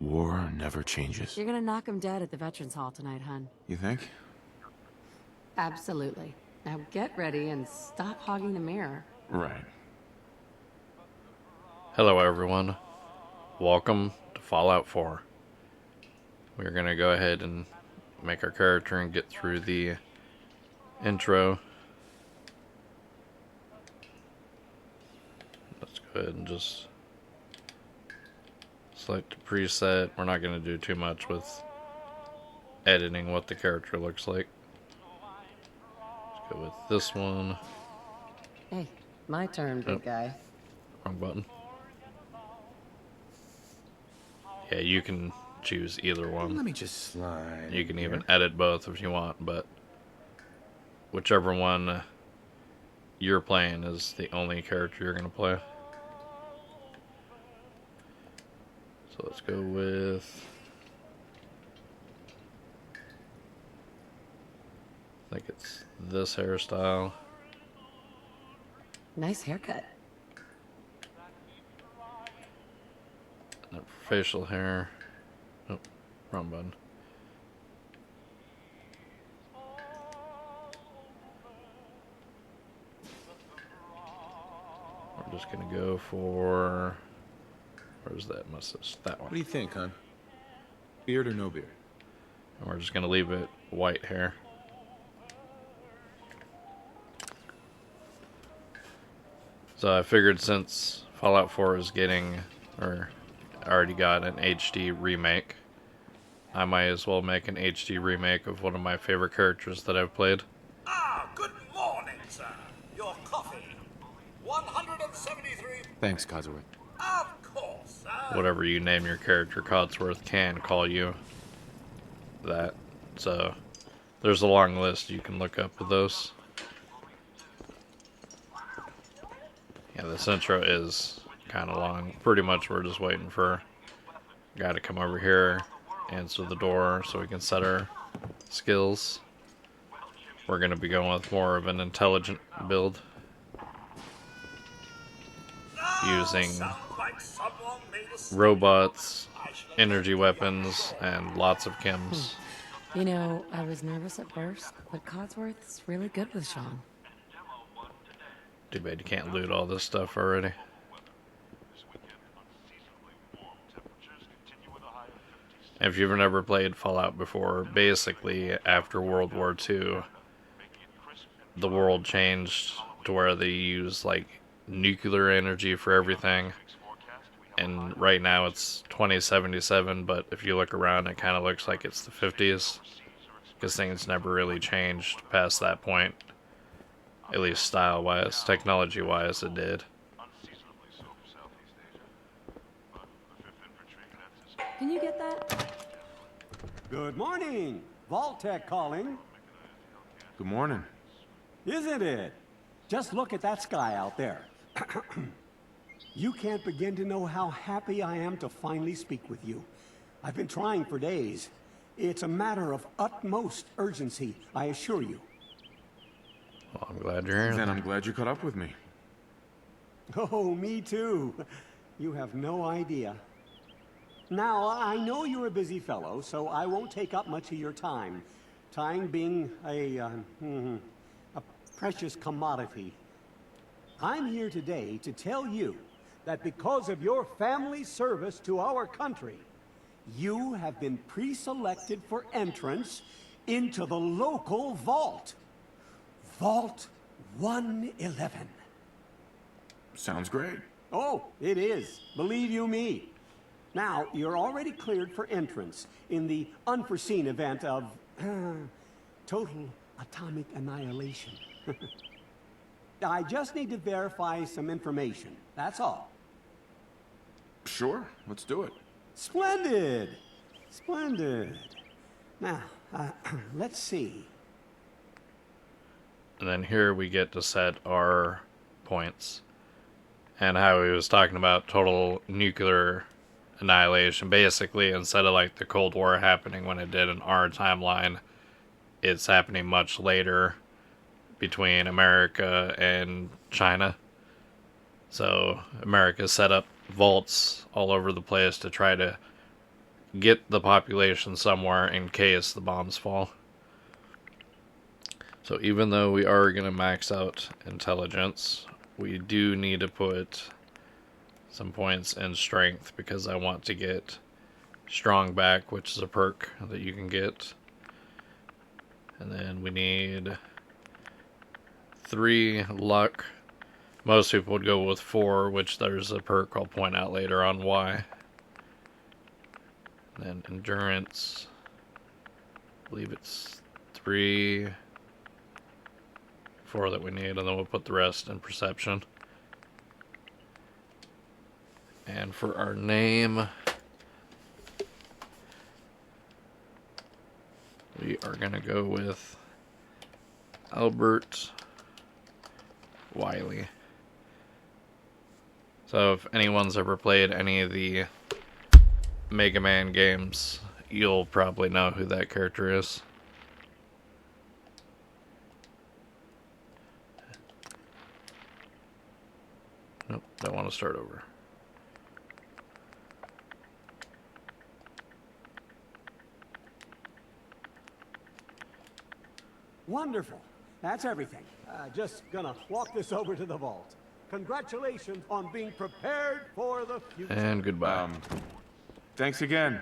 War never changes. You're gonna knock him dead at the Veterans Hall tonight, hun. You think? Absolutely. Now get ready and stop hogging the mirror. Right. Hello everyone, welcome to Fallout 4. We're going to go ahead and make our character and get through the intro. Let's go ahead and just select a preset. We're not going to do too much with editing what the character looks like. Let's go with this one. Hey, my turn, big guy. Wrong button. Yeah, you can choose either one. Let me just slide. You can even edit both if you want, but whichever one you're playing is the only character you're going to play. So let's go with... I think it's this hairstyle. Nice haircut. And facial hair. Oh, wrong button. We're just gonna go for... Where's that mustache? That one. What do you think, hon? Beard or no beard? And we're just gonna leave it white hair. So I figured since Fallout 4 is getting, or already got an HD remake, I might as well make an HD remake of one of my favorite characters that I've played. Ah, good morning, sir. Your coffee. 173... Thanks, Codsworth. Of course, sir. Whatever you name your character, Codsworth can call you that. So there's a long list you can look up with those. Yeah, this intro is kind of long. Pretty much we're just waiting for a guy to come over here, answer the door so we can set our skills. We're going to be going with more of an intelligent build, using robots, energy weapons, and lots of chems. You know, I was nervous at first, but Codsworth's really good with Sean. Too bad you can't loot all this stuff already. If you've never played Fallout before, basically after World War II, the world changed to where they use like nuclear energy for everything. And right now it's 2077, but if you look around it kind of looks like it's the 50s. Because things never really changed past that point. At least style-wise, technology-wise it did. Can you get that? Good morning. Vault-Tec calling. Good morning. Isn't it? Just look at that sky out there. You can't begin to know how happy I am to finally speak with you. I've been trying for days. It's a matter of utmost urgency, I assure you. Well, I'm glad you're here. Then I'm glad you caught up with me. Oh, me too. You have no idea. Now, I know you're a busy fellow, so I won't take up much of your time. Time being a precious commodity. I'm here today to tell you that because of your family's service to our country, you have been pre-selected for entrance into the local vault. Vault 111. Sounds great. Oh, it is. Believe you me. Now, you're already cleared for entrance in the unforeseen event of total atomic annihilation. I just need to verify some information. That's all. Sure, let's do it. Splendid. Splendid. Now, let's see. And then here we get to set our points. And how he was talking about total nuclear annihilation. Basically, instead of like the Cold War happening when it did in our timeline, it's happening much later between America and China. So America set up vaults all over the place to try to get the population somewhere in case the bombs fall. So even though we are going to max out intelligence, we do need to put some points in strength because I want to get strong back, which is a perk that you can get. And then we need 3 luck. Most people would go with 4, which there's a perk I'll point out later on why. And then endurance, I believe it's 3, 4 that we need, and then we'll put the rest in perception. And for our name, we are going to go with Dr.Wily. So if anyone's ever played any of the Mega Man games, you'll probably know who that character is. Nope, don't want to start over. Wonderful. That's everything. Just gonna walk this over to the vault. Congratulations on being prepared for the future. And goodbye. Thanks again.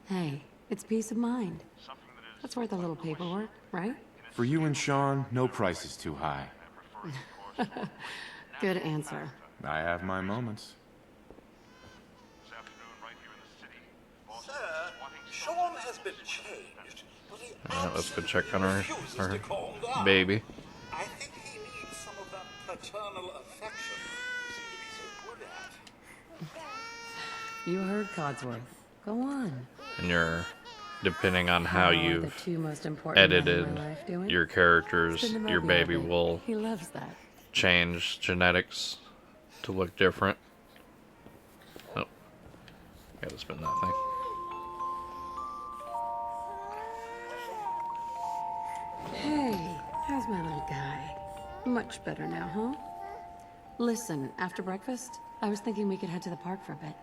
Hey, it's peace of mind. That's worth a little paperwork, right? For you and Sean, no price is too high. Good answer. I have my moments. Sir, Sean has been changed, but he Alright, let's go check on refuses our to calm down. baby. I think he needs some of that paternal affection you seem to be so good at. You heard Codsworth. Go on. And you're, depending on how are you've the 2 most important men in edited my life doing? your characters, Spin the your movie baby of it. will He loves that. change genetics to look different. Oh, gotta spin that thing. Hey, how's my little guy? Much better now, huh? Listen, after breakfast, I was thinking we could head to the park for a bit.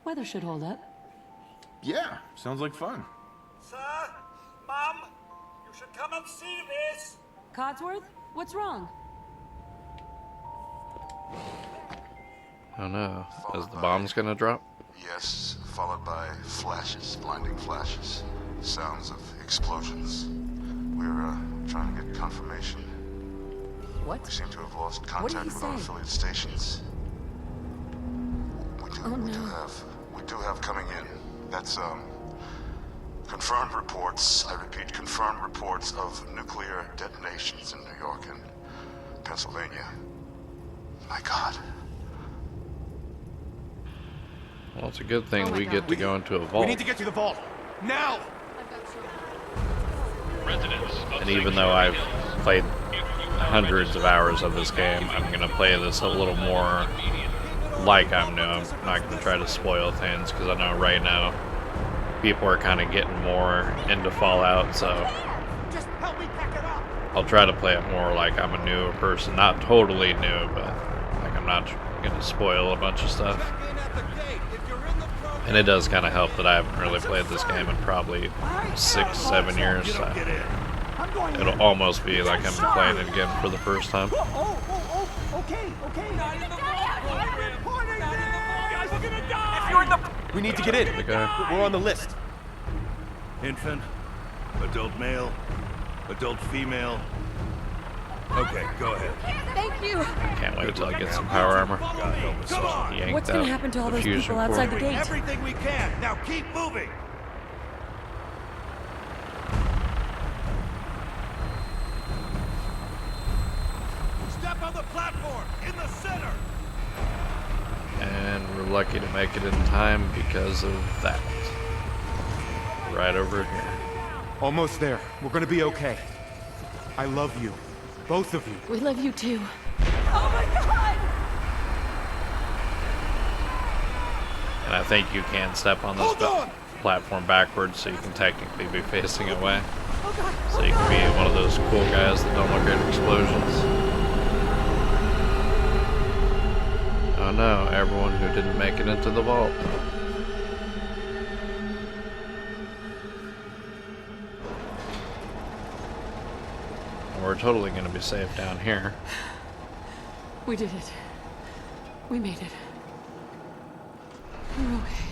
Weather should hold up. Yeah, sounds like fun. Sir, Mum, you should come and see this. Codsworth, what's wrong? Oh no, is the bombs gonna drop? Yes, followed by flashes, blinding flashes. Sounds of explosions. We're trying to get confirmation. What? We seem to have lost did contact he with our say? affiliate stations. We do have coming in. That's confirmed reports. I repeat, confirmed reports of nuclear detonations in New York and Pennsylvania. My God. Well, it's a good thing Oh my we get God. to go into a vault. We need to get to the vault. Now! And even though I've played hundreds of hours of this game, I'm gonna play this a little more like I'm new. I'm not gonna try to spoil things because I know right now people are kind of getting more into Fallout, so Just help me pack it up. I'll try to play it more like I'm a new person. Not totally new, but like I'm not gonna spoil a bunch of stuff. And it does kind of help that I haven't really played this game in probably 6-7 years, so I'm going it'll almost be like I'm playing it again for the first time. Okay. I'm reporting this. We're gonna die. If you're in the... We need to get in. Okay. We're on the list. Infant, adult male, adult female. Okay, go ahead. Thank you. Can't wait till I get some power armor. God help us all. Yanked What's gonna out happen to all the those fusion people outside core. the gate? Everything we can. Now keep moving. Step on the platform in the center. And we're lucky to make it in time because of that. Right over here. Almost there. We're gonna be okay. I love you. Both of you. We love you too. Oh my God! And I think you can step on this platform backwards so you can technically be facing away. So you can be one of those cool guys that don't look at explosions. Oh no, everyone who didn't make it into the vault. we're totally going to be safe down here. We did it. We made it. We're okay.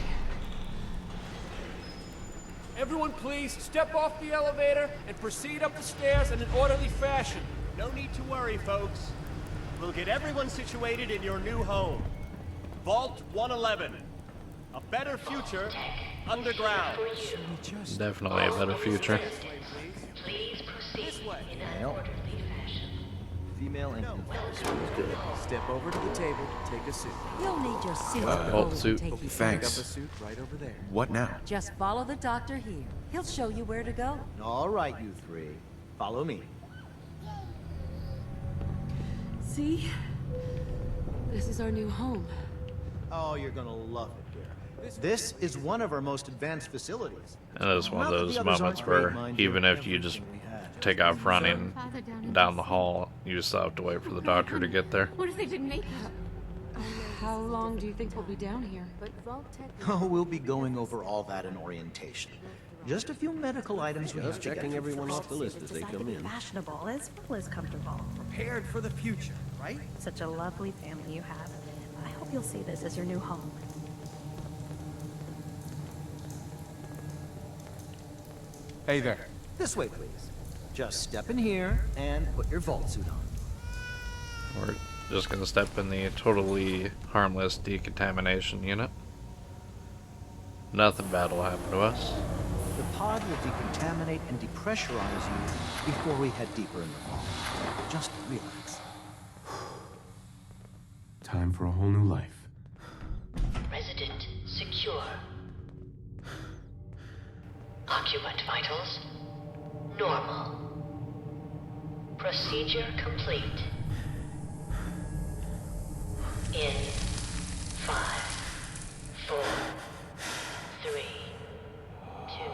Everyone please, step off the elevator and proceed up the stairs in an orderly fashion. No need to worry, folks. We'll get everyone situated in your new home. Vault 111. A better future underground. Definitely a better future. Please proceed This way. in an orderly fashion. Female and good. Step over to the table, take a suit. You'll need your suit. Oh, suit. Take you Pick up a Thanks. suit right over there. What now? Just follow the doctor here. He'll show you where to go. All right, you three. Follow me. See? This is our new home. Oh, you're gonna love it here. This is one of our most advanced facilities. And it's one of Not that those the others moments aren't great, where mind you, even if you just everything we have. take off running down the hall, you still have to wait for the doctor to get there. What if they didn't make it? How long do you think we'll be down here? Oh, we'll be going over all that in orientation. Just a few medical items we have to checking get everyone off the list as they come in. Fashionable as well as comfortable. Prepared for the future, right? Such a lovely family you have. I hope you'll see this as your new home. Hey there. This way, please. Just step in here and put your vault suit on. We're just going to step in the totally harmless decontamination unit. Nothing bad will happen to us. The pod will decontaminate and depressurize you before we head deeper in the vault. Just relax. Time for a whole new life. Resident secure. Occupant vitals normal. Procedure complete. In 5, 4, 3, 2,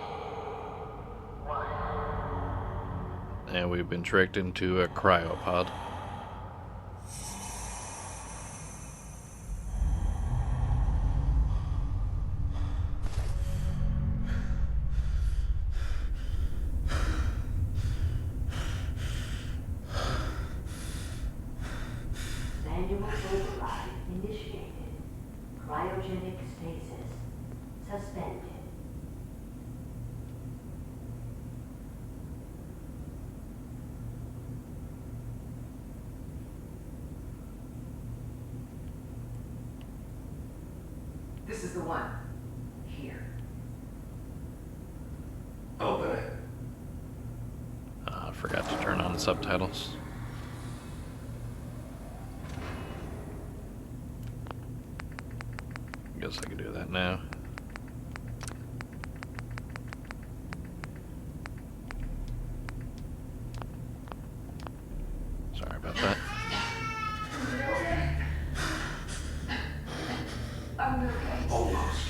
1. And we've been tricked into a cryopod. Manual override initiated. Cryogenic stasis suspended. This is the one. Here. Open it. I forgot to turn on the subtitles. Guess I can do that now. Sorry about that. Almost.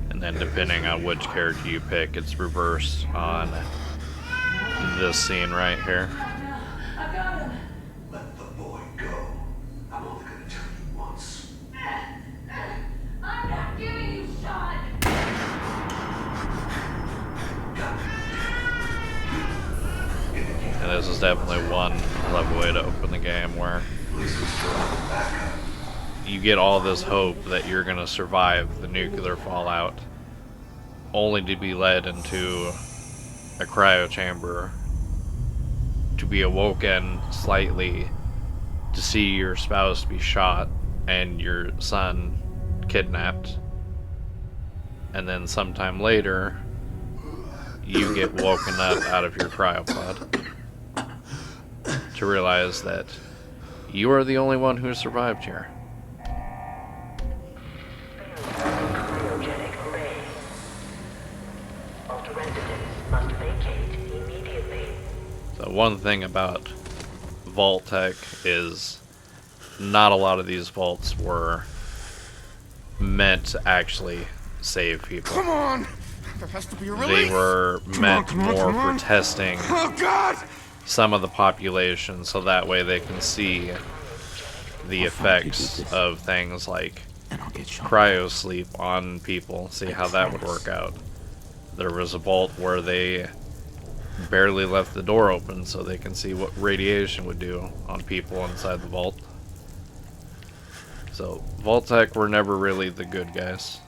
And then depending on which character you pick, it's reversed on this scene right here. I got him. Let the boy go. I'm only gonna tell you once. I'm not giving you shot. And this is definitely one clever way to open the game where you get all this hope that you're going to survive the nuclear fallout, only to be led into a cryo chamber, to be awoken slightly, to see your spouse be shot and your son kidnapped, and then sometime later you get woken up out of your cryopod to realize that you are the only one who survived here. Cryogenic array. All residents must vacate immediately. So one thing about vault tech is not a lot of these vaults were meant to actually save people. Come on! There has to be a release! They were meant more for testing Oh, God! some of the population so that way they can see the effects of things like cryo sleep on people, see how that would work out. There was a vault where they barely left the door open so they can see what radiation would do on people inside the vault. So, Vault-Tec were never really the good guys.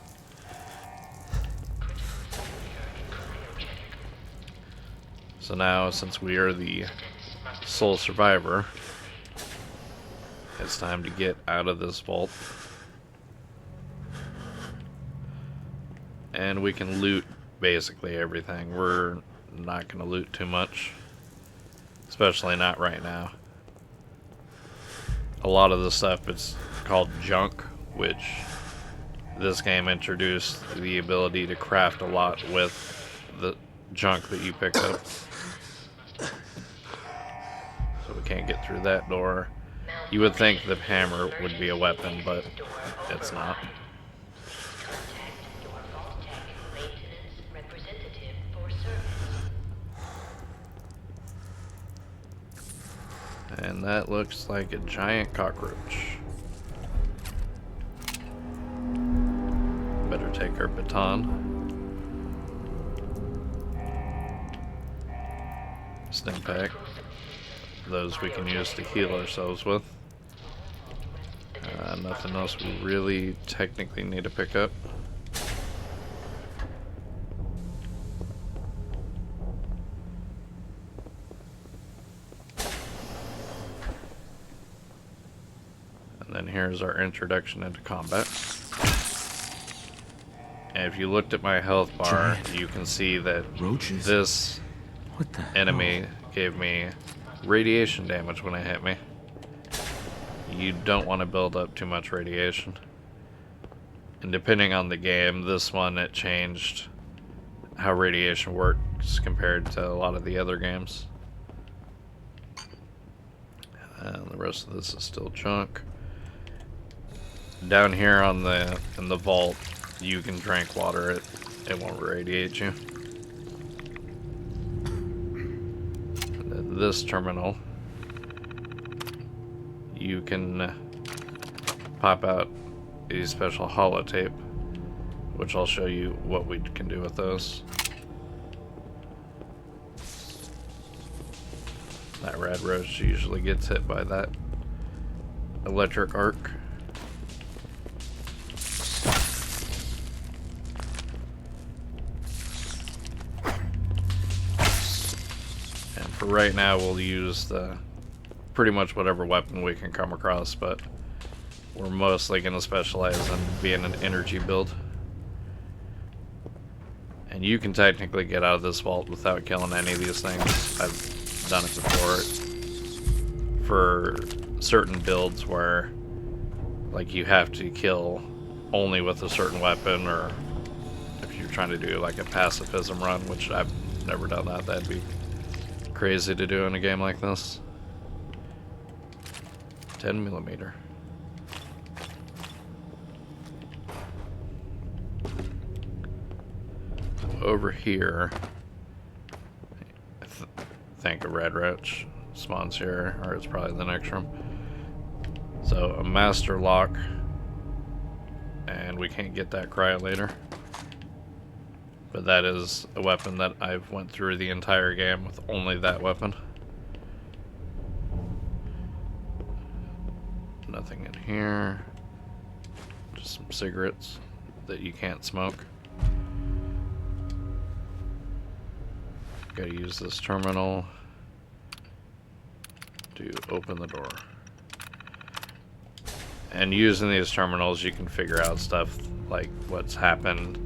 So now, since we are the sole survivor, it's time to get out of this vault. And we can loot basically everything. We're not going to loot too much, especially not right now. A lot of the stuff is called junk, which this game introduced the ability to craft a lot with the junk that you pick up. So we can't get through that door. You would think the hammer would be a weapon, but it's not. And that looks like a giant cockroach. Better take our baton. Stim pack. Those we can use to heal ourselves with. Nothing else we really technically need to pick up. And then here's our introduction into combat. And if you looked at my health bar, you can see that this enemy gave me radiation damage when it hit me. You don't want to build up too much radiation. And depending on the game, this one, it changed how radiation works compared to a lot of the other games. And the rest of this is still junk. Down here on in the vault, you can drink water. It won't radiate you. And then this terminal, you can pop out a special holotape, which I'll show you what we can do with those. That rad roach usually gets hit by that electric arc. And for right now, we'll use the pretty much whatever weapon we can come across, but we're mostly going to specialize in being an energy build. And you can technically get out of this vault without killing any of these things. I've done it before for certain builds where like you have to kill only with a certain weapon, or if you're trying to do like a pacifism run, which I've never done that. That'd be crazy to do in a game like this. 10mm. Over here, I think a red roach spawns here, or it's probably the next room. So a master lock, and we can't get that cryo later. But that is a weapon that I've went through the entire game with only that weapon. Nothing in here. Just some cigarettes that you can't smoke. Gotta use this terminal to open the door. And using these terminals, you can figure out stuff like what's happened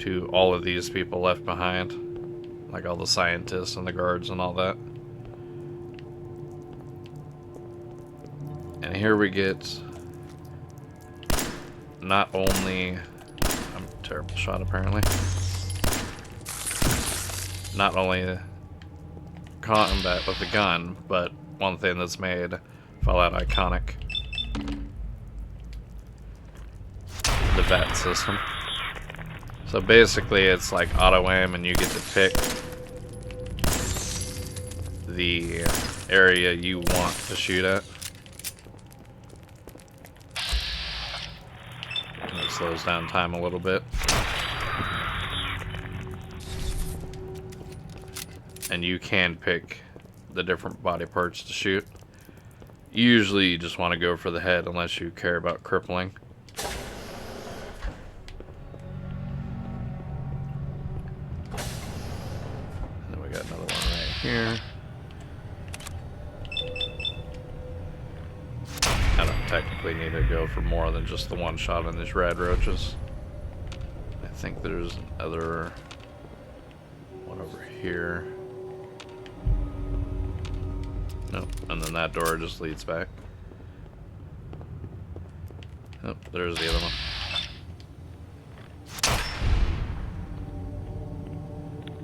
to all of these people left behind, like all the scientists and the guards and all that. And here we get not only, I'm a terrible shot apparently, not only combat with the gun, but one thing that's made Fallout iconic, the VAT system. So basically it's like auto aim, and you get to pick the area you want to shoot at. And it slows down time a little bit. and you can pick the different body parts to shoot. Usually you just want to go for the head unless you care about crippling. And then we got another one right here. I don't technically need to go for more than just the one shot on these rad roaches. I think there's another one over here. Nope, and then that door just leads back. Oh, there's the other one.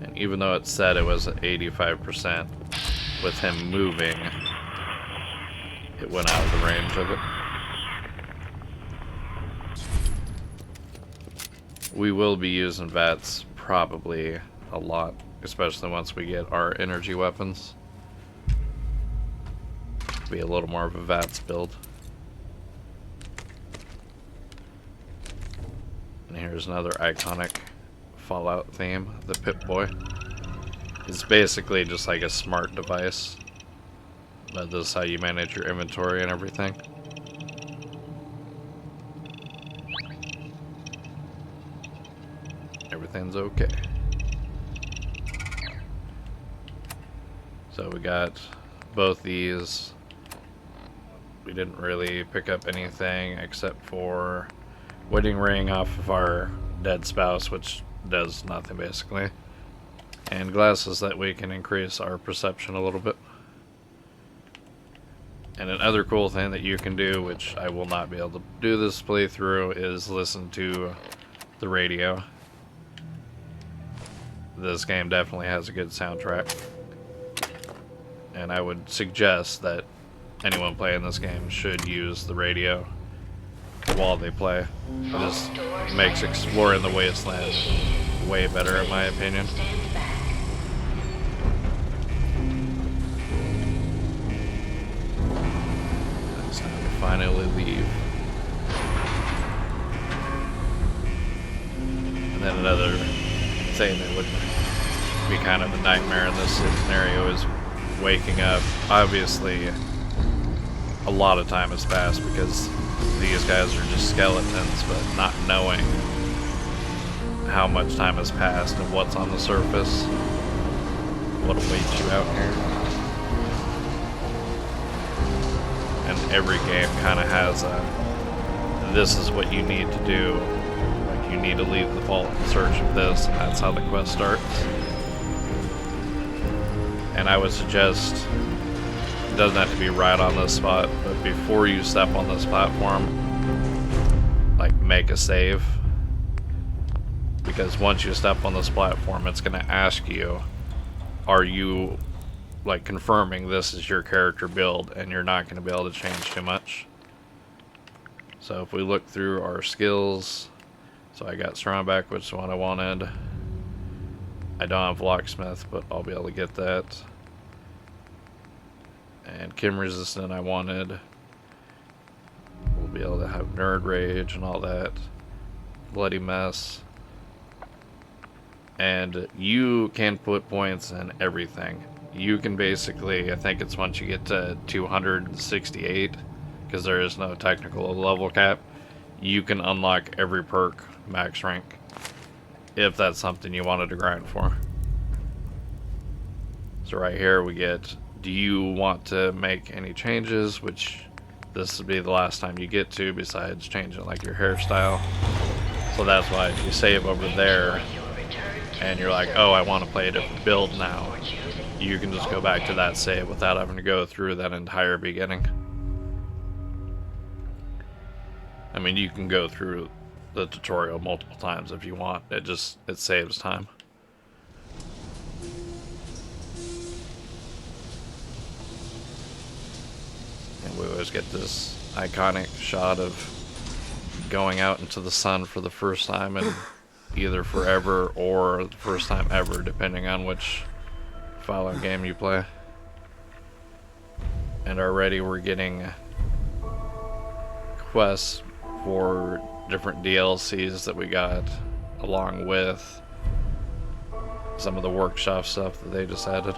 And even though it said it was at 85%, with him moving, it went out of the range of it. We will be using VATS probably a lot, especially once we get our energy weapons. Be a little more of a VATS build. And here's another iconic Fallout theme, the Pip-Boy. It's basically just like a smart device. But this is how you manage your inventory and everything. Everything's okay. So we got both these. We didn't really pick up anything except for wedding ring off of our dead spouse, which does nothing basically. And glasses that we can increase our perception a little bit. And another cool thing that you can do, which I will not be able to do this playthrough, is listen to the radio. This game definitely has a good soundtrack. And I would suggest that anyone playing this game should use the radio while they play. This makes exploring the wasteland way better in my opinion. It's time to finally leave. And then another thing that would be kind of a nightmare in this scenario is waking up. Obviously, a lot of time has passed because these guys are just skeletons, but not knowing how much time has passed and what's on the surface, what awaits you out here. And every game kind of has a, this is what you need to do. Like, you need to leave the vault in search of this, and that's how the quest starts. And I would suggest, it doesn't have to be right on this spot, but before you step on this platform, like, make a save. Because once you step on this platform, it's going to ask you, are you, like, confirming this is your character build, and you're not going to be able to change too much. So if we look through our skills, so I got strong back, which is what I wanted. I don't have locksmith, but I'll be able to get that. And Kim resistant I wanted. We'll be able to have nerd rage and all that. Bloody mess. And you can put points in everything. You can basically, I think it's once you get to 268, because there is no technical level cap, you can unlock every perk max rank, if that's something you wanted to grind for. So right here we get, do you want to make any changes, which this would be the last time you get to, besides changing like your hairstyle. So that's why if you save over there and you're like, oh, I want to play a different build now, you can just go back to that save without having to go through that entire beginning. I mean, you can go through the tutorial multiple times if you want. It saves time. And we always get this iconic shot of going out into the sun for the first time in either forever or the first time ever, depending on which Fallout game you play. And already we're getting quests for different DLCs that we got along with some of the workshop stuff that they just added.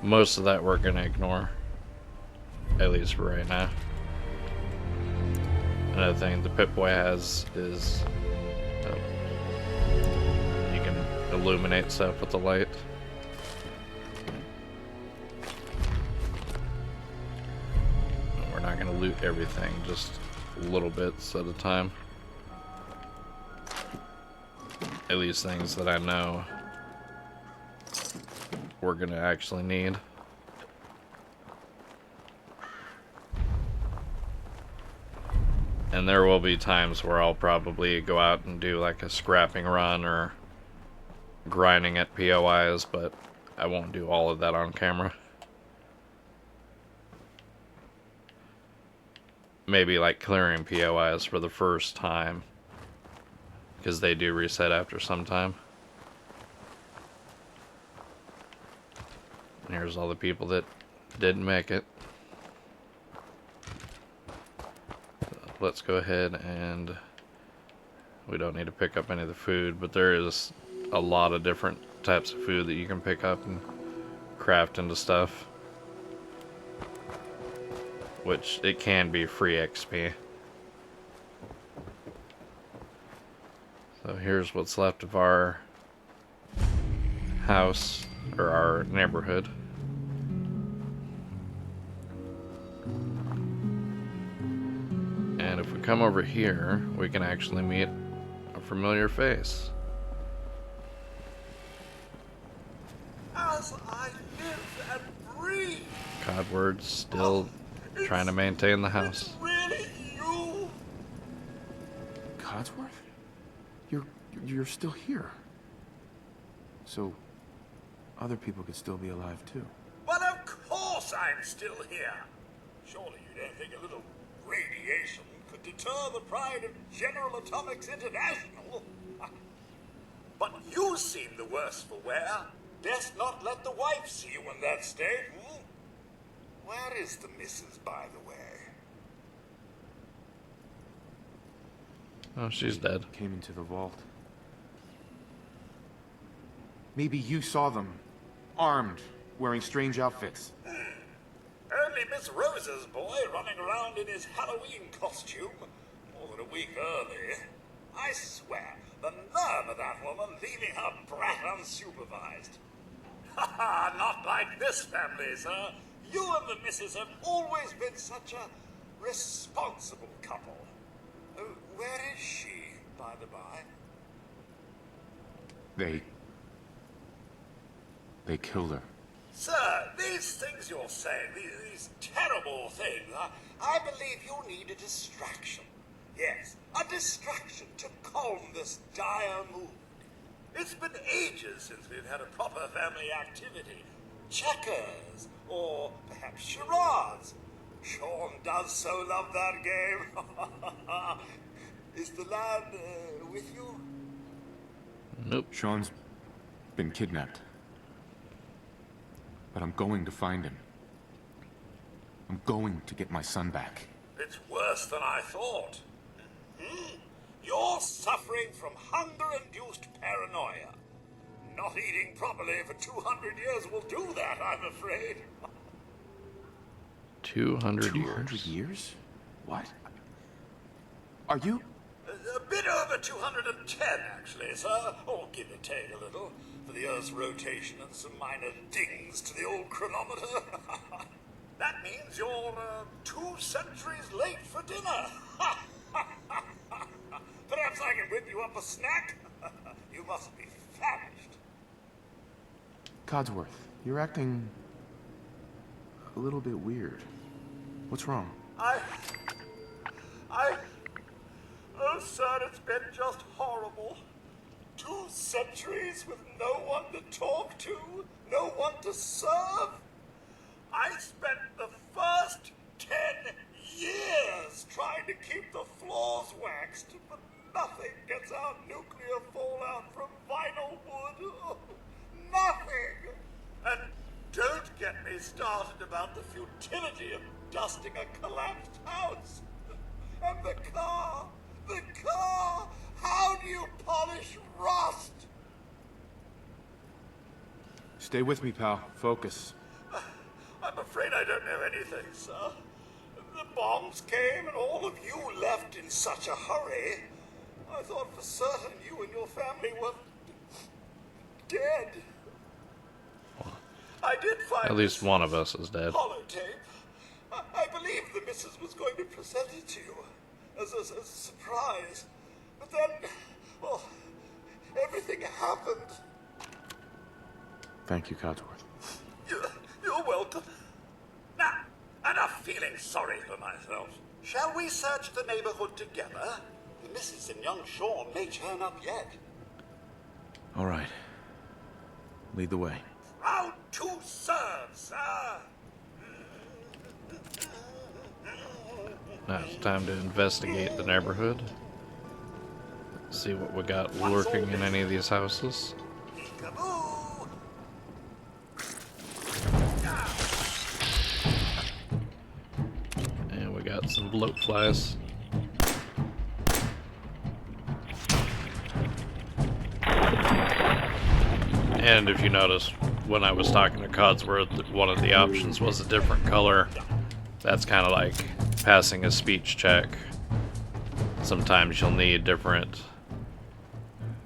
Most of that we're gonna ignore, at least for right now. Another thing the Pip-Boy has is you can illuminate stuff with the light. We're not gonna loot everything, just little bits at a time. At least things that I know we're gonna actually need. And there will be times where I'll probably go out and do like a scrapping run or grinding at POIs, but I won't do all of that on camera. Maybe like clearing POIs for the first time, because they do reset after some time. And here's all the people that didn't make it. Let's go ahead and we don't need to pick up any of the food, but there is a lot of different types of food that you can pick up and craft into stuff, which it can be free XP. So here's what's left of our house, or our neighborhood. And if we come over here, we can actually meet a familiar face. As I live and breathe. Codword's still trying to maintain the house. Really you? Codsworth? You're still here. So other people could still be alive too. Well, of course I'm still here. Surely you don't think a little radiation could deter the pride of General Atomics International? But you seem the worse for wear. Best not let the wife see you in that state. Where is the missus, by the way? Oh, she's dead. Came into the vault. Maybe you saw them, armed, wearing strange outfits. Only Miss Rosa's boy running around in his Halloween costume more than a week early. I swear, the nerve of that woman leaving her brat unsupervised. Ha ha, not like this family, sir. You and the missus have always been such a responsible couple. Where is she, by the by? They killed her. Sir, these things you're saying, these terrible things, I believe you need a distraction. Yes, a distraction to calm this dire mood. It's been ages since we've had a proper family activity. Checkers, or perhaps charades. Sean does so love that game. Is the lad with you? Nope. Sean's been kidnapped. But I'm going to find him. I'm going to get my son back. It's worse than I thought. You're suffering from hunger-induced paranoia. Not eating properly for 200 years will do that, I'm afraid. 200 years. 200 years? What? Are you? A bit over 210, actually, sir. Or give or take a little, for the Earth's rotation and some minor dings to the old chronometer. That means you're 2 centuries late for dinner. Perhaps I can whip you up a snack? You must be famished. Codsworth, you're acting a little bit weird. What's wrong? Oh, sir, it's been just horrible. 2 centuries with no one to talk to, no one to serve. I spent the first 10 years trying to keep the floors waxed, but nothing gets out nuclear fallout from vinyl wood. Oh, nothing. And don't get me started about the futility of dusting a collapsed house. And the car. How do you polish rust? Stay with me, pal. Focus. I'm afraid I don't know anything, sir. The bombs came and all of you left in such a hurry. I thought for certain you and your family were dead. I did find At least one of us is dead. holotape. I believe the missus was going to present it to you as a surprise. But then, well, everything happened. Thank you, Codsworth. You're welcome. Now, enough feeling sorry for myself. Shall we search the neighborhood together? The missus and young Sean may turn up yet. All right. Lead the way. Proud to serve, sir. Now it's time to investigate the neighborhood. See what we got lurking in any of these houses. And we got some bloat flies. And if you notice, when I was talking to Codsworth, one of the options was a different color. That's kind of like passing a speech check. Sometimes you'll need different,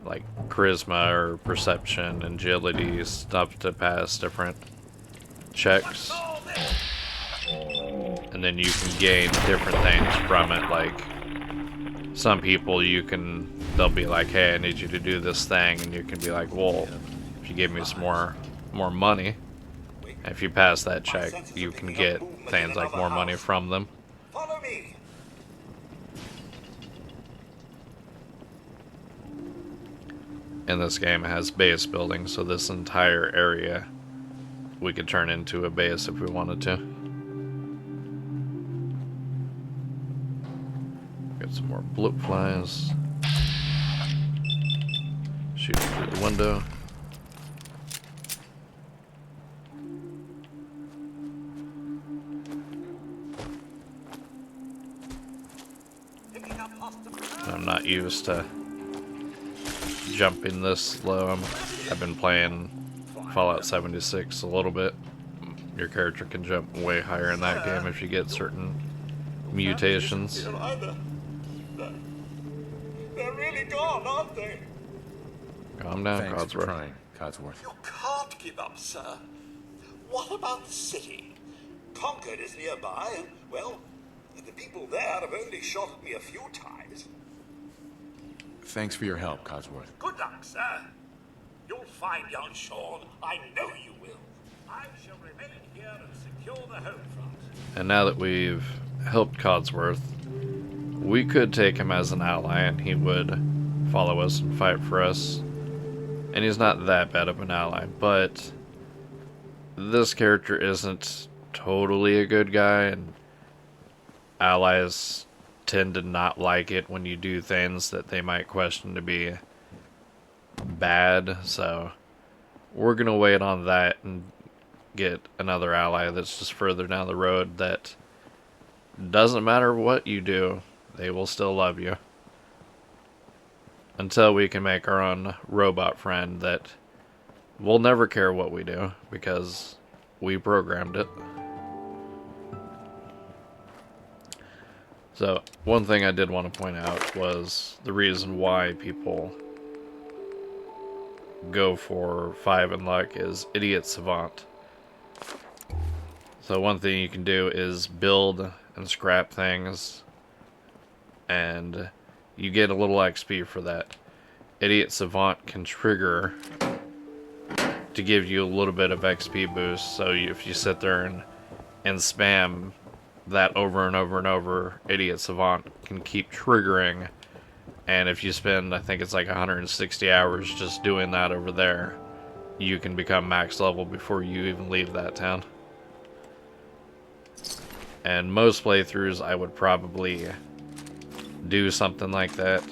like, charisma or perception, agility, stuff to pass different checks. And then you can gain different things from it. Like, some people they'll be like, hey, I need you to do this thing, and you can be like, well, if you give me some more money, if you pass that check, you can get things like more money from them. Follow me. And this game has base building, so this entire area we could turn into a base if we wanted to. Got some more bloat flies. Shoot through the window. I'm not used to jumping this low. I've been playing Fallout 76 a little bit. Your character can jump way higher in that game if you get certain mutations. They're really gone, aren't they? Calm down, Thanks for Codsworth. trying, Codsworth. You can't give up, sir. What about the city? Concord is nearby, and, well, the people there have only shot at me a few times. Thanks for your help, Codsworth. Good luck, sir. You'll find young Sean. I know you will. I shall remain here and secure the home front. And now that we've helped Codsworth, we could take him as an ally and he would follow us and fight for us. And he's not that bad of an ally, but this character isn't totally a good guy, and allies tend to not like it when you do things that they might question to be bad, so we're gonna wait on that and get another ally that's just further down the road that doesn't matter what you do, they will still love you. Until we can make our own robot friend that will never care what we do because we programmed it. So, one thing I did want to point out was the reason why people go for 5 in luck is Idiot Savant. So one thing you can do is build and scrap things, and you get a little XP for that. Idiot Savant can trigger to give you a little bit of XP boost, so if you sit there and spam that over and over and over, Idiot Savant can keep triggering, and if you spend, I think it's like 160 hours just doing that over there, you can become max level before you even leave that town. And most playthroughs I would probably do something like that,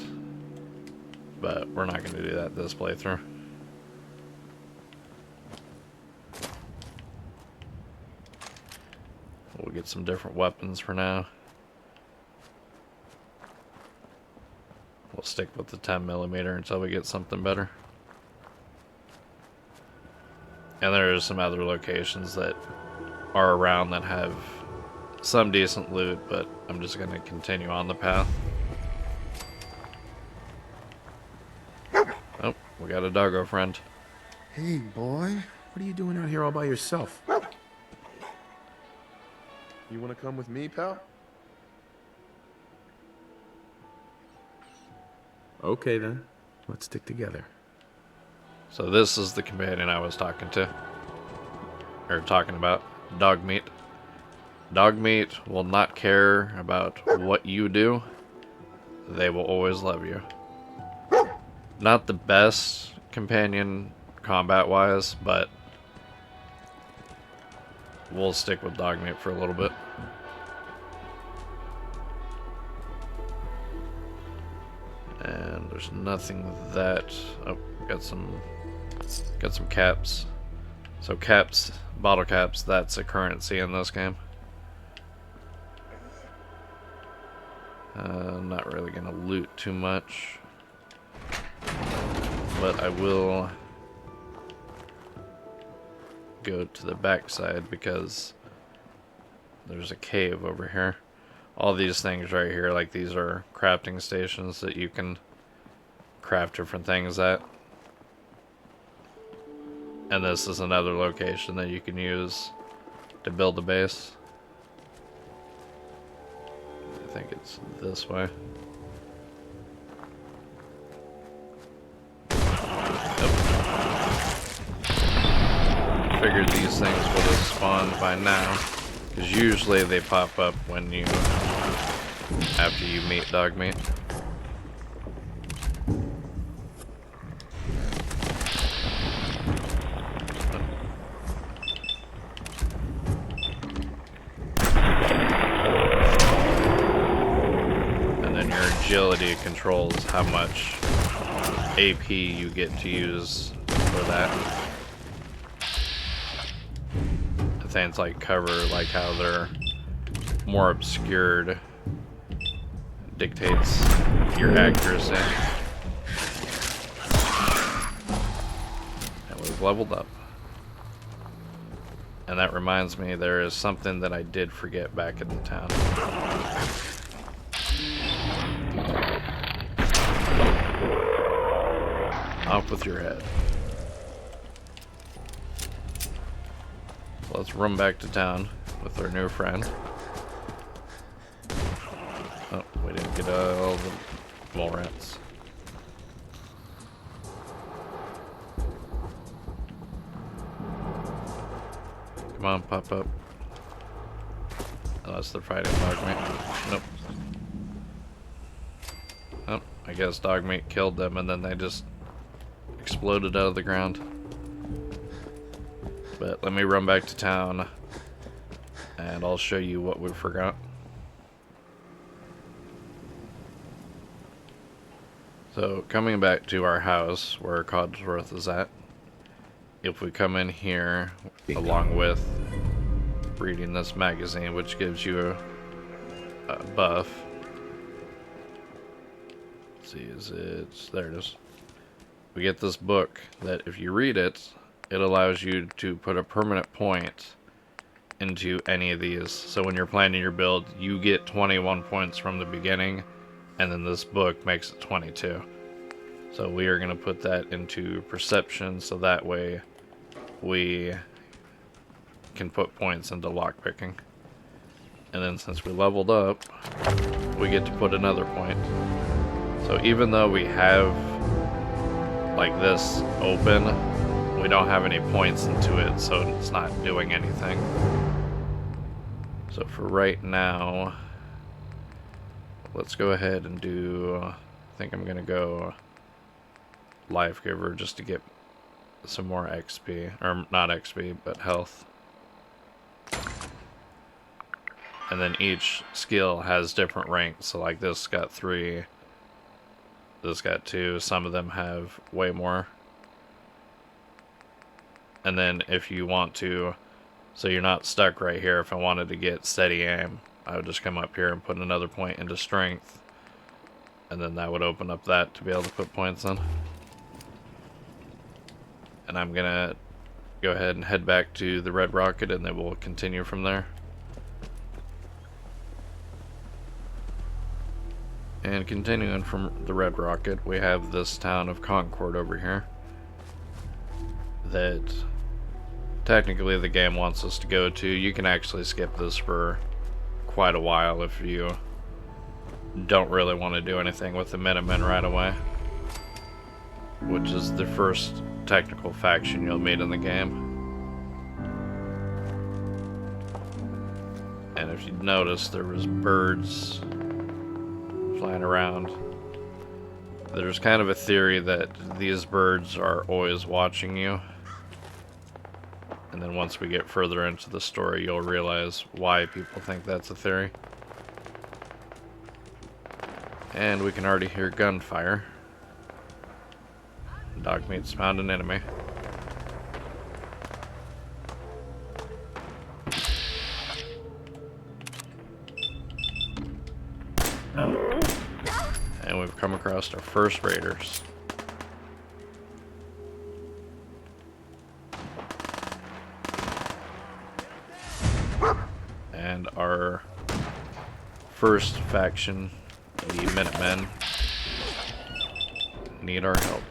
but we're not going to do that this playthrough. We'll get some different weapons for now. We'll stick with the 10mm until we get something better. And there's some other locations that are around that have some decent loot, but I'm just going to continue on the path. Oh, we got a doggo friend. Hey, boy. What are you doing out here all by yourself? You want to come with me, pal? Okay, then. Let's stick together. So this is the companion I was talking to. Or talking about. Dogmeat. Dogmeat will not care about what you do. They will always love you. Not the best companion combat-wise, but we'll stick with Dogmeat for a little bit. And there's nothing that... Oh, got some caps. So caps, bottle caps, that's a currency in this game. I'm not really gonna loot too much, but I will go to the backside because there's a cave over here. All these things right here, like these are crafting stations that you can craft different things at. And this is another location that you can use to build a base. I think it's this way. Figured these things would have spawned by now, because usually they pop up when you, after you meet Dogmeat. And then your agility controls how much AP you get to use for that. Things like cover, like how they're more obscured, dictates your accuracy. And we've leveled up. And that reminds me, there is something that I did forget back in the town. Off with your head. Let's run back to town with our new friend. Oh, we didn't get all the mole rats. Come on, pop up. Unless they're fighting Dogmeat. Nope. Oh, I guess Dogmeat killed them and then they just exploded out of the ground. But let me run back to town and I'll show you what we forgot. So coming back to our house where Codsworth is at, if we come in here along with reading this magazine, which gives you a buff. Let's see, there it is. We get this book that if you read it, it allows you to put a permanent point into any of these. So when you're planning your build, you get 21 points from the beginning, and then this book makes it 22. So we are going to put that into perception, so that way we can put points into lockpicking. And then since we leveled up, we get to put another point. So even though we have like this open, we don't have any points into it, so it's not doing anything. So for right now, let's go ahead and do, I think I'm gonna go Life Giver just to get some more XP, or not XP, but health. And then each skill has different ranks, so like this got 3, this got 2, some of them have way more. And then if you want to, so you're not stuck right here, if I wanted to get steady aim, I would just come up here and put another point into strength. And then that would open up that to be able to put points in. And I'm gonna go ahead and head back to the Red Rocket, and then we'll continue from there. And continuing from the Red Rocket, we have this town of Concord over here that technically the game wants us to go to. You can actually skip this for quite a while if you don't really want to do anything with the Minutemen right away, which is the first technical faction you'll meet in the game. And if you notice, there was birds flying around. There's kind of a theory that these birds are always watching you, and then once we get further into the story, you'll realize why people think that's a theory. And we can already hear gunfire. Dogmeat's found an enemy. And we've come across our first raiders. And our first faction, the Minutemen, need our help.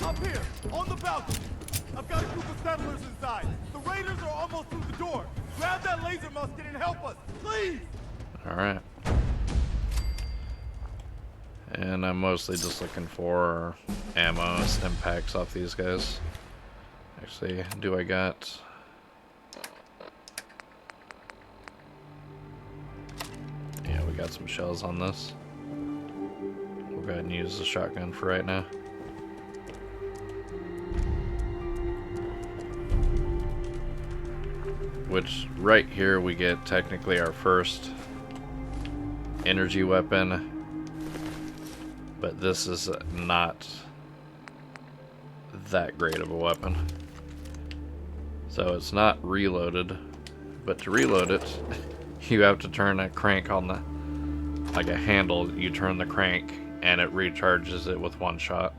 Up here, on the balcony. I've got a group of settlers inside. The raiders are almost through the door. Grab that laser musket and help us, please! Alright. And I'm mostly just looking for ammo, stim packs off these guys. Actually, do I got... Yeah, we got some shells on this. We'll go ahead and use the shotgun for right now. Which, right here, we get technically our first energy weapon. But this is not that great of a weapon. So it's not reloaded. But to reload it, you have to turn a crank on the... like a handle, you turn the crank and it recharges it with one shot.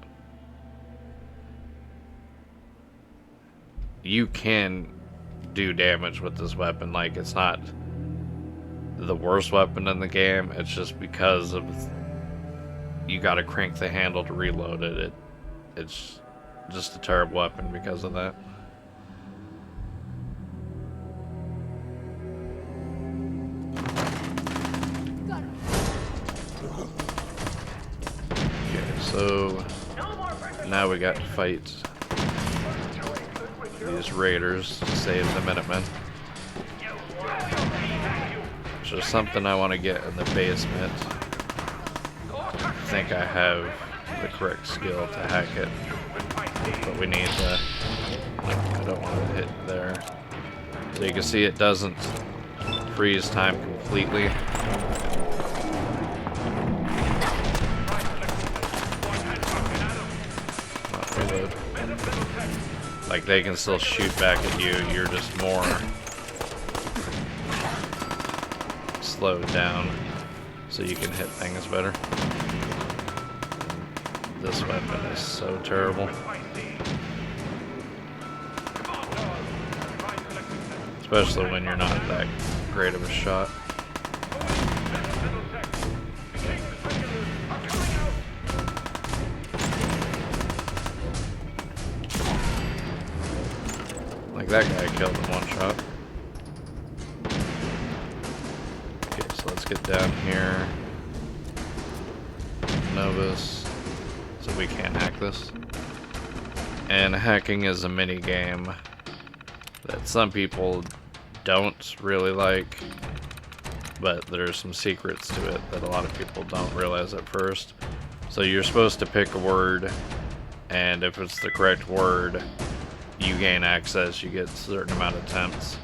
You can do damage with this weapon. Like, it's not the worst weapon in the game. It's just because of you gotta crank the handle to reload it. It's just a terrible weapon because of that. Okay, so now we got to fight these raiders to save the Minutemen. Which is something I want to get in the basement. I think I have the correct skill to hack it, but we need to... I don't want to hit there. So you can see it doesn't freeze time completely. Not reload. Like, they can still shoot back at you, you're just more slowed down so you can hit things better. This weapon is so terrible. Especially when you're not that great of a shot. Like, that guy killed in one shot. Okay, so let's get down here. Novus. So we can't hack this. And hacking is a mini game that some people don't really like, but there's some secrets to it that a lot of people don't realize at first. So you're supposed to pick a word, and if it's the correct word, you gain access, you get a certain amount of attempts.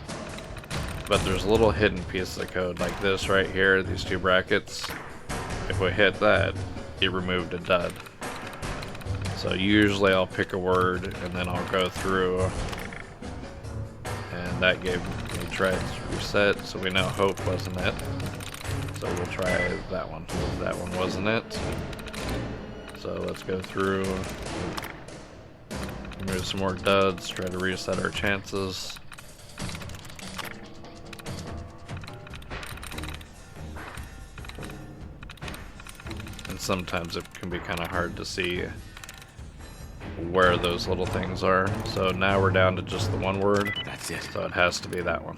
But there's a little hidden piece of the code, like this right here, these two brackets. If we hit that, it removed a dud. So usually I'll pick a word and then I'll go through, and that gave me try to reset, so we know hope wasn't it. So we'll try that one. That one wasn't it. So let's go through, remove some more duds, try to reset our chances. And sometimes it can be kind of hard to see where those little things are. So now we're down to just the one word. That's it. So it has to be that one.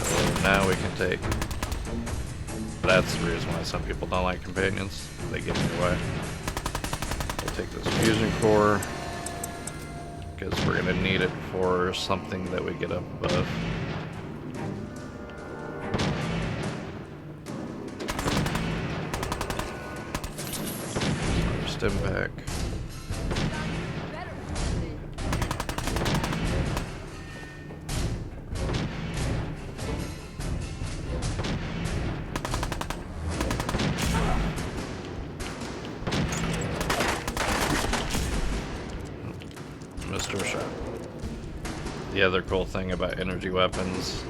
So now we can take... That's the reason why some people don't like companions. They get in your way. We'll take this fusion core, because we're going to need it for something that we get up above. Stim pack. Mr. Shot. The other cool thing about energy weapons,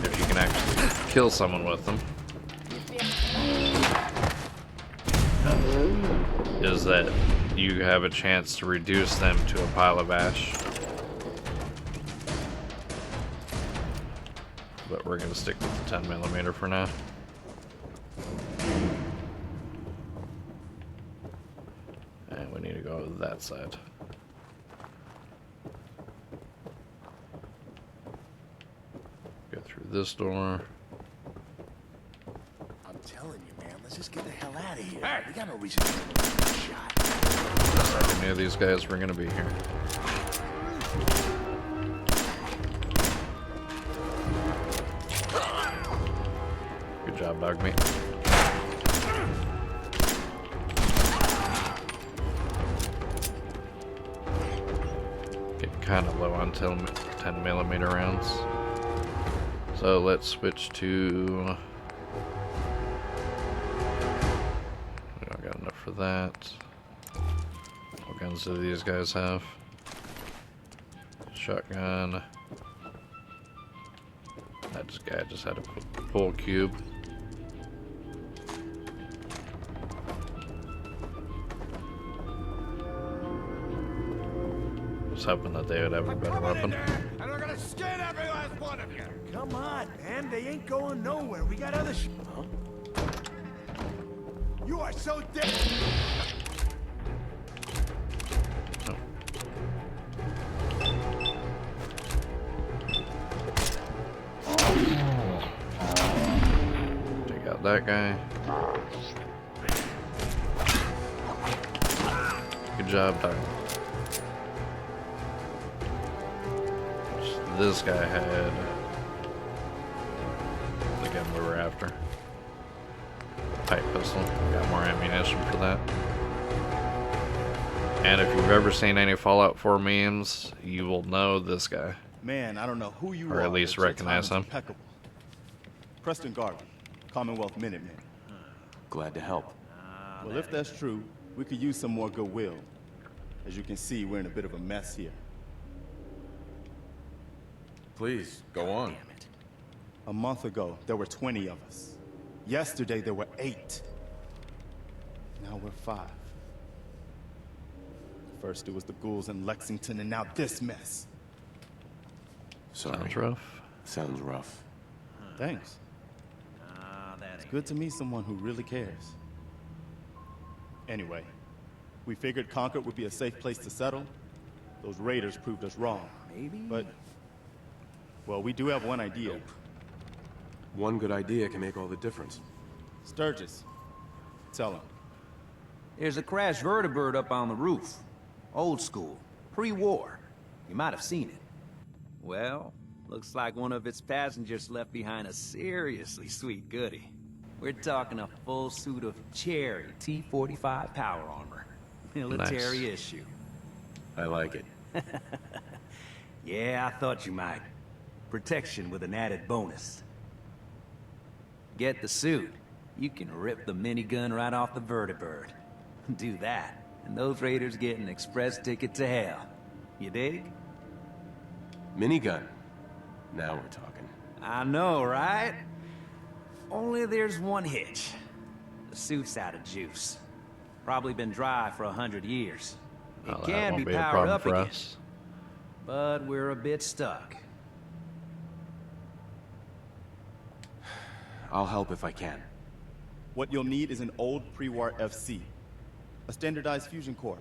if you can actually kill someone with them, is that you have a chance to reduce them to a pile of ash. But we're going to stick with the 10mm for now. And we need to go to that side. Go through this door. I'm telling you, man, let's just get the hell out of here. Hey. We got no reason to get shot. I knew these guys were gonna be here. Good job, dog meat. Getting kind of low on 10mm rounds. So let's switch to... We don't got enough for that. What guns do these guys have? Shotgun. That guy just had a full cube. I was hoping that they would have a better weapon. And we're gonna skin every last one of you. Come on, man. They ain't going nowhere. We got other Huh? You are so dead. Take out that guy. Good job, Doc. This guy had the gun we were after. Pipe pistol. Got more ammunition for that. And if you've ever seen any Fallout 4 memes, you will know this guy. Man, I don't know who you are. Or at least recognize him. Impeccable. Preston Garvin, Commonwealth Minuteman. Glad to help. Well, if that's true, we could use some more goodwill. As you can see, we're in a bit of a mess here. Please, go on. A month ago, there were 20 of us. Yesterday, there were 8. Now we're 5. First, it was the ghouls in Lexington, and now this mess. Sorry. Sounds rough. Sounds rough. Thanks. It's good to meet someone who really cares. Anyway, we figured Concord would be a safe place to settle. Those raiders proved us wrong. Maybe? But, well, we do have one idea. One good idea can make all the difference. Sturgis, tell him. There's a crashed vertibird up on the roof. Old school. Pre-war. You might have seen it. Well, looks like one of its passengers left behind a seriously sweet goodie. We're talking a full suit of cherry T-45 power armor. Military issue. I like it. Yeah, I thought you might. protection with an added bonus. Get the suit. You can rip the minigun right off the vertibird. Do that, and those raiders get an express ticket to hell. You dig? Minigun. Now we're talking. I know, right? Only there's one hitch. The suit's out of juice. Probably been dry for 100 years. It Well, can be that won't be a powered problem up for again. us. But we're a bit stuck. I'll help if I can. What you'll need is an old pre-war FC, a standardized fusion core,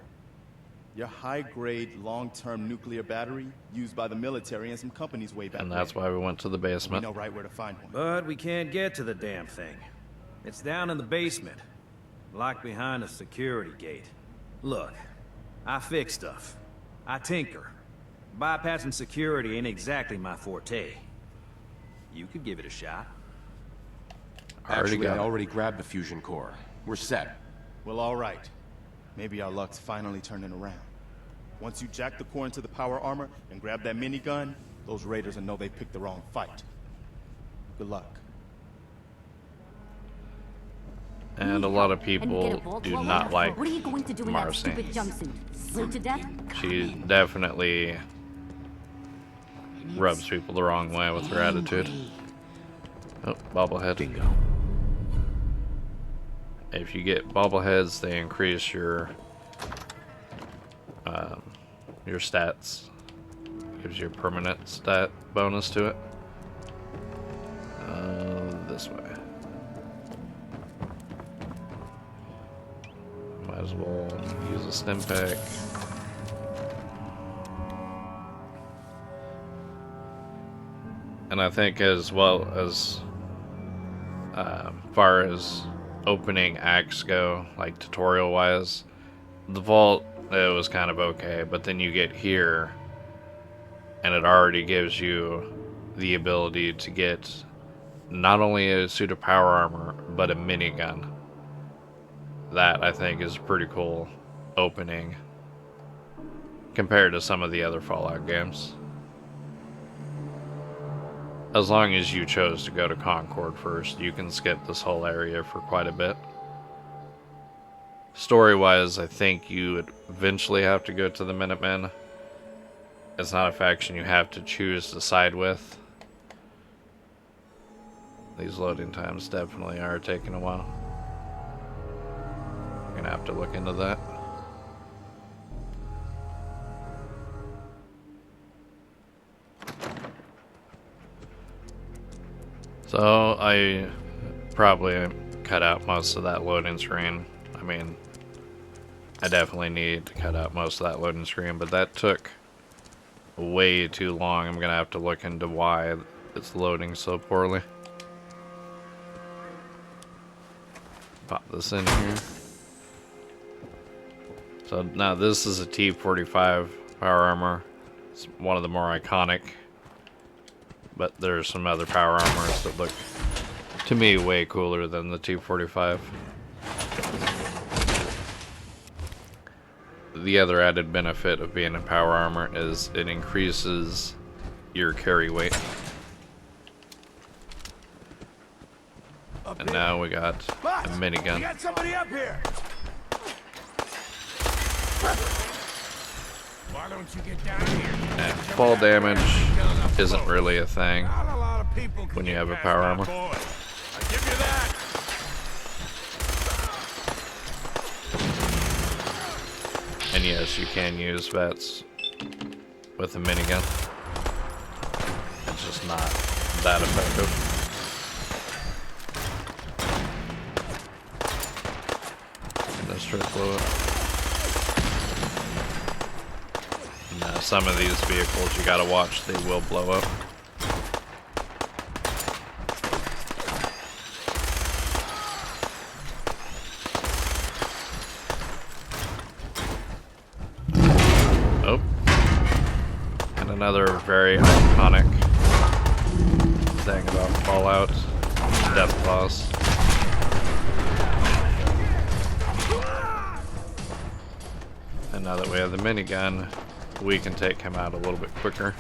your high-grade, long-term nuclear battery used by the military and some companies way back And that's when. why we went to the We basement. know right where to find one. But we can't get to the damn thing. It's down in the basement, locked behind a security gate. Look, I fix stuff. I tinker. Bypassing security ain't exactly my forte. You could give it a shot. Actually, I already grabbed the fusion core. We're set. Well, all right. Maybe our luck's finally turning around. Once you jack the core into the power armor and grab that minigun, those raiders will know they picked the wrong fight. Good luck. And a lot of people do not like What are you going to do in that Marcy. stupid jumpsuit? Sleep to death? She definitely rubs people the wrong way with her attitude. Oh, bobblehead. Bingo. If you get bobbleheads, they increase your stats. Gives you a permanent stat bonus to it. This way. Might as well use a stim pack. And I think as well as far as opening acts go, like tutorial wise, the vault, it was kind of okay, but then you get here and it already gives you the ability to get not only a suit of power armor but a minigun. That I think is a pretty cool opening compared to some of the other Fallout games. As long as you chose to go to Concord first, you can skip this whole area for quite a bit. Story-wise, I think you would eventually have to go to the Minutemen. It's not a faction you have to choose to side with. These loading times definitely are taking a while. You're gonna have to look into that. So I probably cut out most of that loading screen. I mean, I definitely need to cut out most of that loading screen, but that took way too long. I'm gonna have to look into why it's loading so poorly. Pop this in here. So now this is a T-45 power armor. It's one of the more iconic. But there's some other power armors that look, to me, way cooler than the T-45. The other added benefit of being a power armor is it increases your carry weight. And now we got a minigun. We got somebody up here. Why don't you get down here? And fall damage isn't really a thing when you have a power armor. I give you that. And yes, you can use vets with a minigun. It's just not that effective. Let's try to blow it. Now, some of these vehicles you gotta watch, they will blow up. Oh. And another very iconic thing about Fallout, death claws. And now that we have the minigun, we can take him out a little bit quicker.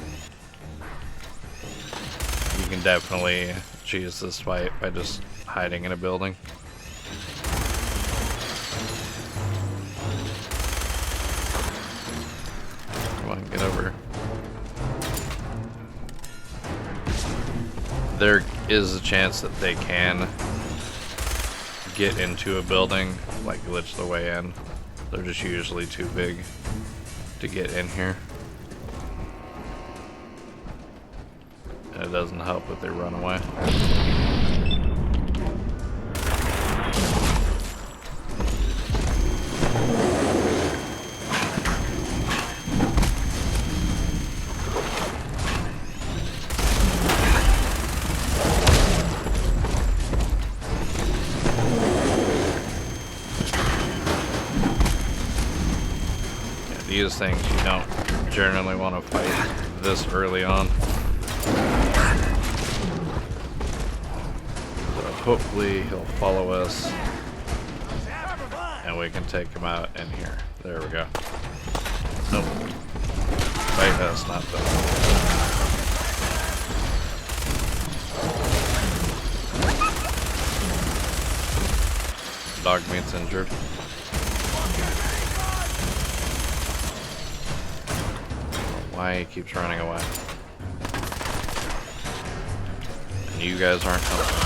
can definitely cheese this fight by just hiding in a building. Come on, get over. There is a chance that they can get into a building, like glitch the way in. They're just usually too big to get in here. And it doesn't help if they run away. These things you don't generally want to fight this early on. So hopefully he'll follow us and we can take him out in here. There we go. Nope. Fight us, not them. Dog meat's injured. Why he keeps running away. And you guys aren't helping.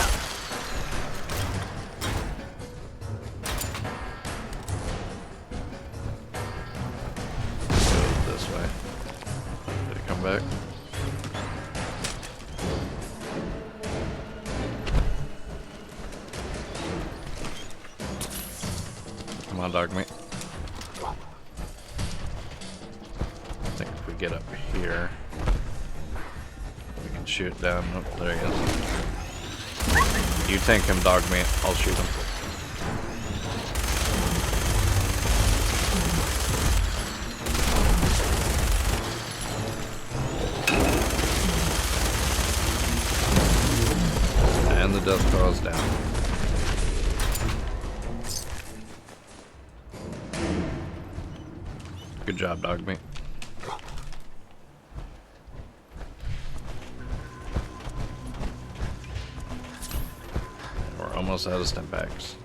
Go this way. Did it come back? Come on, dog meat. Get up here. We can shoot down. Oh, there he is. You tank him, dog meat. I'll shoot him. And the death claw is down. Good job, dog meat. Almost out of stim packs.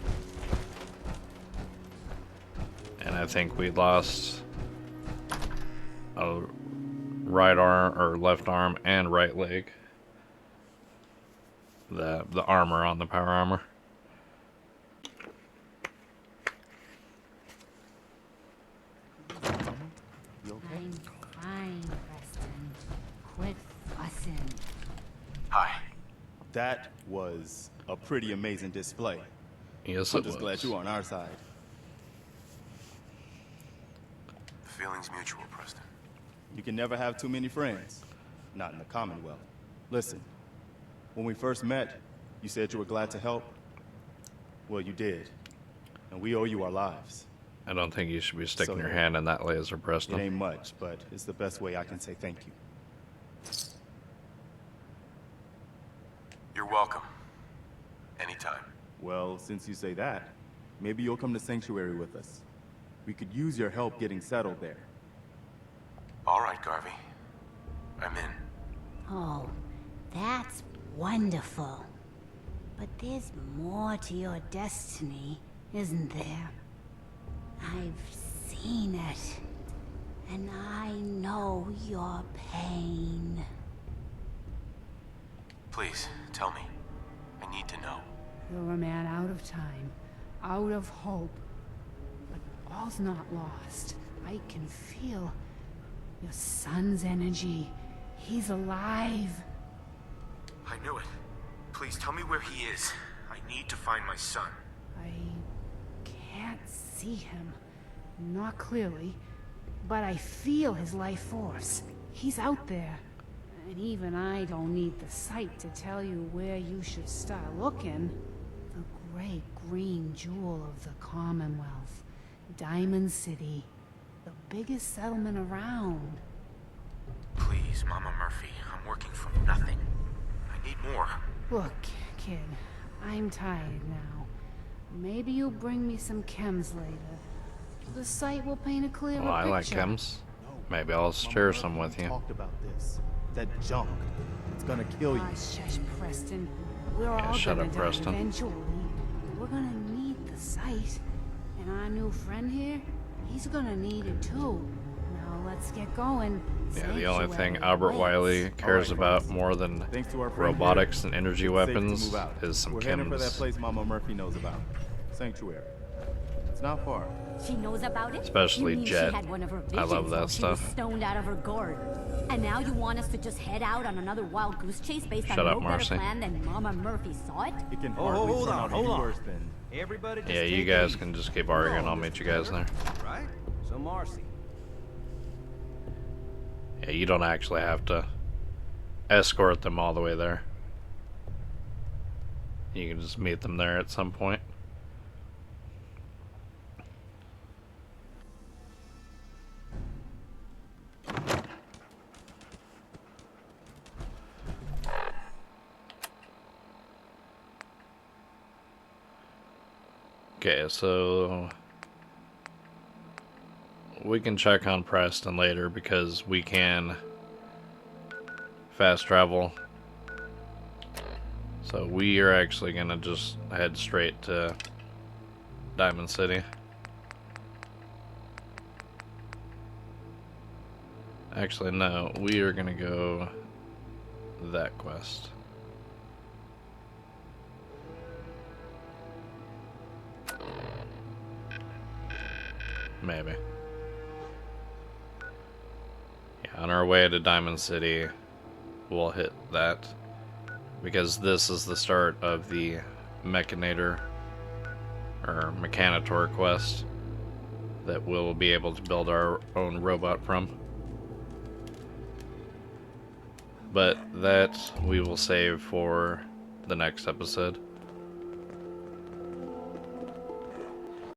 And I think we lost a right arm or left arm and right leg. The armor on the power armor. I'm fine, Preston. Quit fussing. Hi. That was a pretty amazing display. Yes, I'm just glad you're on our side. The feeling's mutual, Preston. You can never have too many friends. Not in the Commonwealth. Listen, when we first met, you said you were glad to help. Well, you did. And we owe you our lives. I don't think you should be sticking your hand in that laser, Preston. It ain't much, but it's the best way I can say thank you. You're welcome. Anytime. Well, since you say that, maybe you'll come to Sanctuary with us. We could use your help getting settled there. All right, Garvey. I'm in. Oh, that's wonderful. But there's more to your destiny, isn't there? I've seen it. And I know your pain. Please, tell me. I need to know. You're a man out of time, out of hope. But all's not lost. I can feel your son's energy. He's alive. I knew it. Please tell me where he is. I need to find my son. I can't see him. Not clearly. But I feel his life force. He's out there. And even I don't need the sight to tell you where you should start looking. The great green jewel of the Commonwealth. Diamond City. The biggest settlement around. Please, Mama Murphy. I'm working from nothing. I need more. Look, kid. I'm tired now. Maybe you'll bring me some chems later. The site will paint a clearer picture. I like chems. Maybe I'll share some with you. Talked about this. That junk. It's gonna kill you. Ah, shush, Preston. We're all shut gonna up, die Preston. eventually. We're gonna need the site. And our new friend here, he's gonna need it too. Now let's get going. Yeah, the only thing Sanctuary Albert waits. Wiley cares about more than Thanks to our friend robotics here, and energy it's safe to weapons move out. is some We're heading for that chems. place Mama Murphy knows about. Sanctuary. It's not far. She knows about it? Especially You mean Jet. She had one of her I love visions that while she was stuff. stoned out of her gourd. And now you want us to just head out on another wild goose chase based Shut on up, no Marcy. better plan than Mama Murphy saw it? It can Oh, hardly hold turn on, out hold any on. worse than... Everybody just Yeah, you take it guys easy. can just keep arguing. I'll meet you guys there. Right? So Marcy. Yeah, you don't actually have to escort them all the way there. You can just meet them there at some point. Okay, so we can check on Preston later because we can fast travel. So we are actually gonna just head straight to Diamond City. Actually, no, we are gonna go that quest. Maybe. Yeah, on our way to Diamond City, we'll hit that. Because this is the start of the Mechanator, or Mechanator quest, that we'll be able to build our own robot from. But that we will save for the next episode.